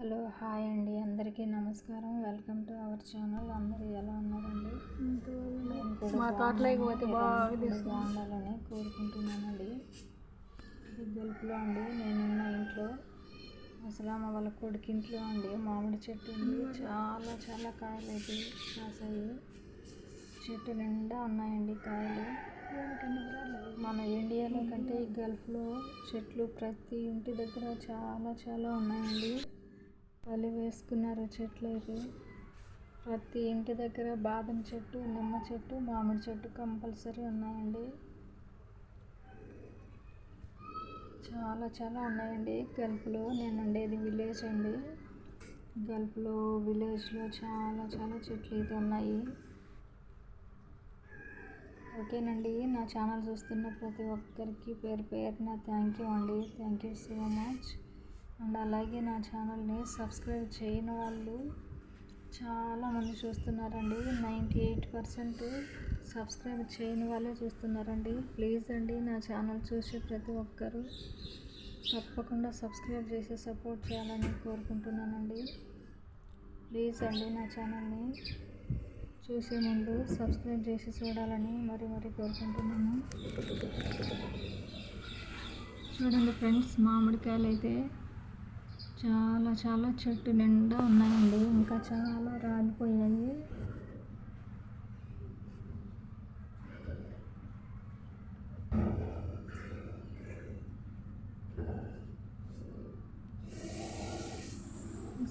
Hello hi అండి, అందరికీ నమస్కారం. Welcome to our channel. అందరూ ఎలా ఉన్నారండి? నేను కూడా బాగుండాలని కోరుకుంటున్నానండి. ఇది గల్ఫ్లో అండి, నేనున్న ఇంట్లో అసలామ వాళ్ళ కొడుకింట్లో అండి మామిడి చెట్టు ఉంది. చాలా చాలా కాయలు అయితే కాసాయి. చెట్టు నిండా ఉన్నాయండి కాయలు. మన ఇండియాలో కంటే ఈ గల్ఫ్లో చెట్లు ప్రతి ఇంటి దగ్గర చాలా చాలా ఉన్నాయండి. వలి వేసుకున్నారు చెట్లు అయితే. ప్రతి ఇంటి దగ్గర బాదం చెట్టు, నిమ్మ చెట్టు, మామిడి చెట్టు కంపల్సరీ ఉన్నాయండి. చాలా చాలా ఉన్నాయండి గల్ఫ్లో. నేను ఉండేది విలేజ్ అండి. గల్ఫ్లో విలేజ్లో చాలా చాలా చెట్లు అయితే ఉన్నాయి. ఓకేనండి, నా ఛానల్ చూస్తున్న ప్రతి ఒక్కరికి పేరు పేరున థ్యాంక్ యూ అండి. Thank you so much. And అలాగే నా ఛానల్ని సబ్స్క్రైబ్ చేయని వాళ్ళు చాలామంది చూస్తున్నారండి. 98% సబ్స్క్రైబ్ చేయని వాళ్ళే చూస్తున్నారండి. ప్లీజ్ అండి, నా ఛానల్ చూసి ప్రతి ఒక్కరు తప్పకుండా సబ్స్క్రైబ్ చేసి సపోర్ట్ చేయాలని కోరుకుంటున్నానండి. ప్లీజ్ అండి, నా ఛానల్ని చూసే ముందు సబ్స్క్రైబ్ చేసి చూడాలని మరి కోరుకుంటున్నాను. చూడండి ఫ్రెండ్స్, మామిడికాయలు అయితే చాలా చాలా చెట్టు నిండా ఉన్నాయండి. ఇంకా చాలా రాలిపోయాయి.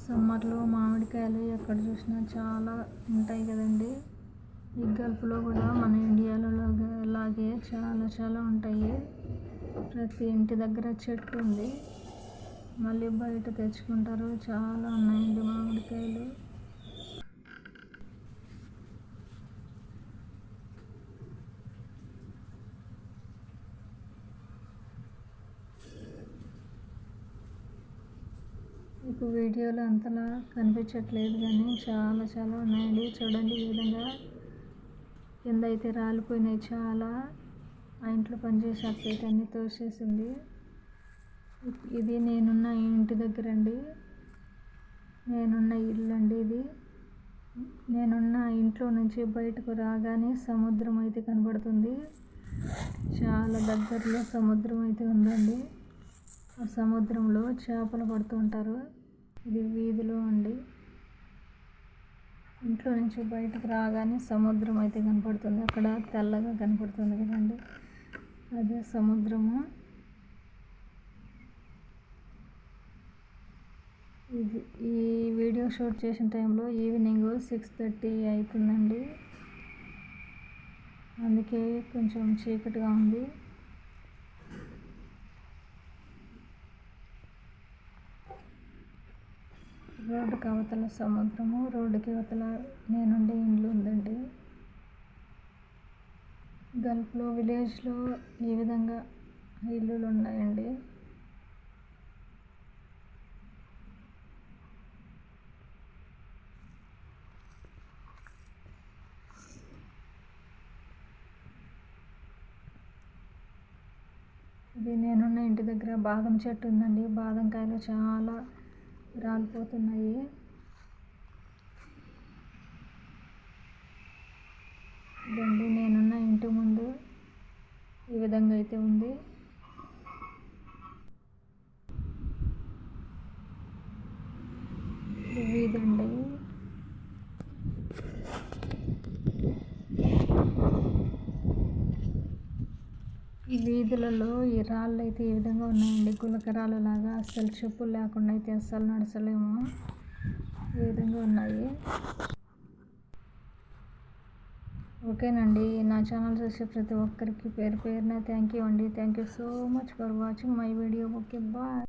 సమ్మర్లో మామిడికాయలు ఎక్కడ చూసినా చాలా ఉంటాయి కదండి. ఈ గల్ఫ్లో కూడా మన ఇండియాలో లాగే చాలా చాలా ఉంటాయి. ప్రతి ఇంటి దగ్గర చెట్టు ఉంది, మళ్ళీ బయట తెచ్చుకుంటారు. చాలా ఉన్నాయండి మామిడికాయలు. మీకు వీడియోలో అంతలా కనిపించట్లేదు కానీ చాలా చాలా ఉన్నాయండి. చూడండి, ఈ విధంగా కింద అయితే రాలిపోయినాయి చాలా. ఆ ఇంట్లో పనిచేసే అక్క అయితే అన్నీ తోసేసింది. ఇది నేనున్న ఇంటి దగ్గర అండి, నేనున్న ఇల్లు అండి ఇది. నేనున్న ఇంట్లో నుంచి బయటకు రాగానే సముద్రం అయితే కనబడుతుంది. చాలా దగ్గరలో సముద్రం అయితే ఉందండి. ఆ సముద్రంలో చేపలు పడుతూ ఉంటారు. ఇది వీధిలో అండి. ఇంట్లో నుంచి బయటకు రాగానే సముద్రం అయితే కనపడుతుంది. అక్కడ తెల్లగా కనపడుతుంది కదండి, అదే సముద్రము. ఈ వీడియో షూట్ చేసిన టైంలో ఈవినింగ్ 6:30 అవుతుందండి. అందుకే కొంచెం చీకటిగా ఉంది. రోడ్డుకి అవతల సముద్రము, రోడ్డుకి అవతల నేనుండే ఇండ్లు ఉందండి. గల్ఫ్లో విలేజ్లో ఈ విధంగా ఇల్లులు ఉన్నాయండి. ఇది నేనున్న ఇంటి దగ్గర బాదం చెట్టు ఉందండి. బాదం కాయలు చాలా రాలిపోతున్నాయి. ఇదండి నేనున్న ఇంటి ముందు ఈ విధంగా అయితే ఉంది. ఇదండి ఈ వీధులలో ఈ రాళ్ళు అయితే ఈ విధంగా ఉన్నాయండి, గులకరాలు లాగా. అస్సలు చెప్పులు లేకుండా అయితే అస్సలు నడచలేము, ఈ విధంగా ఉన్నాయి. ఓకేనండి, నా ఛానల్ చూసే ప్రతి ఒక్కరికి పేరు పేరున థ్యాంక్ యూ అండి. Thank you so much for watching my video. Okay, bye.